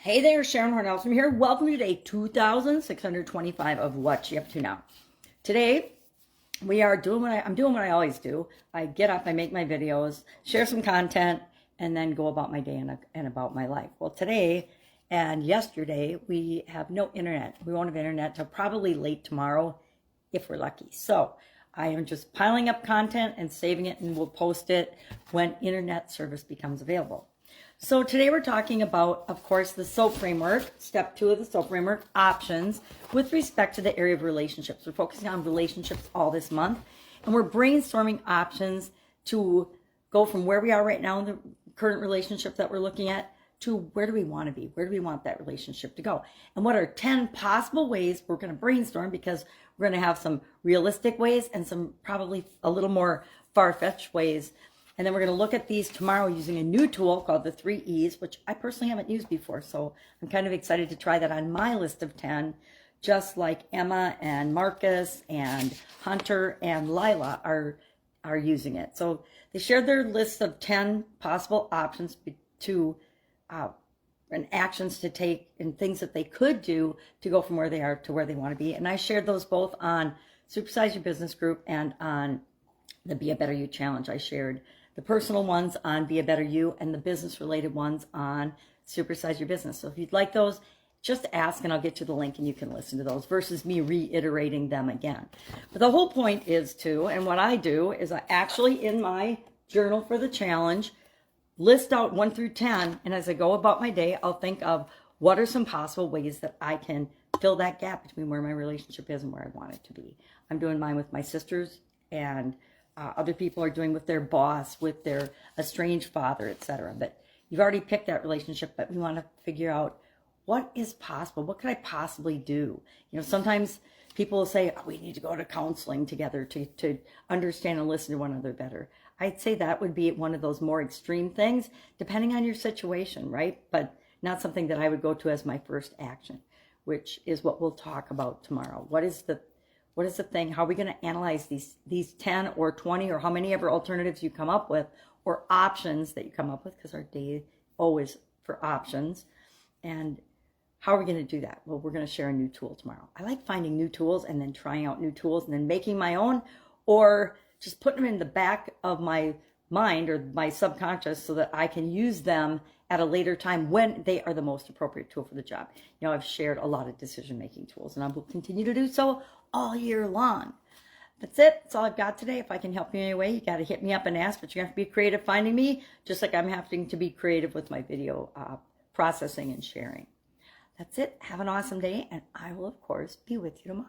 Hey there, Sharon Horne-Ellstrom here. Welcome to day 2625 of What You Up To Now. Today, we are doing I'm doing what I always do. I get up, I make my videos, share some content, and then go about my day and about my life. Well, today and yesterday, we have no internet. We won't have internet till probably late tomorrow, if we're lucky. So I am just piling up content and saving it, and we'll post it when internet service becomes available. So today we're talking about, of course, the SOAP framework, step 2 of the SOAP framework, options with respect to the area of relationships. We're focusing on relationships all this month, and we're brainstorming options to go from where we are right now in the current relationship that we're looking at to where do we want to be? Where do we want that relationship to go? And what are 10 possible ways we're going to brainstorm, because we're going to have some realistic ways and some probably a little more far-fetched ways. And then we're going to look at these tomorrow using a new tool called the 3 E's, which I personally haven't used before. So I'm kind of excited to try that on my list of 10, just like Emma and Marcus and Hunter and Lila are using it. So they shared their list of 10 possible options to and actions to take and things that they could do to go from where they are to where they want to be. And I shared those both on Supersize Your Business group and on the Be a Better You challenge. I shared the personal ones on Be a Better You and the business related ones on Supersize Your Business. So if you'd like those, just ask and I'll get you the link and you can listen to those versus me reiterating them again. But the whole point is and what I do is I actually in my journal for the challenge list out 1 through 10, and as I go about my day, I'll think of what are some possible ways that I can fill that gap between where my relationship is and where I want it to be. I'm doing mine with my sisters, and other people are doing with their boss, with their estranged father, etc. But you've already picked that relationship, but we want to figure out what is possible. What could I possibly do? You know, sometimes people will say, oh, we need to go to counseling together to understand and listen to one another better. I'd say that would be one of those more extreme things, depending on your situation, right? But not something that I would go to as my first action, which is what we'll talk about tomorrow. What is the thing? How are we going to analyze these 10 or 20 or how many ever alternatives you come up with or options that you come up with, because our day always for options. And how are we going to do that? Well, we're going to share a new tool tomorrow. I like finding new tools and then trying out new tools and then making my own, or just putting them in the back of my mind or my subconscious so that I can use them at a later time when they are the most appropriate tool for the job. You know, I've shared a lot of decision-making tools, and I will continue to do so all year long. That's it. That's all I've got today. If I can help you in any way, you got to hit me up and ask, but you have to be creative finding me, just like I'm having to be creative with my video processing and sharing. That's it. Have an awesome day, and I will, of course, be with you tomorrow.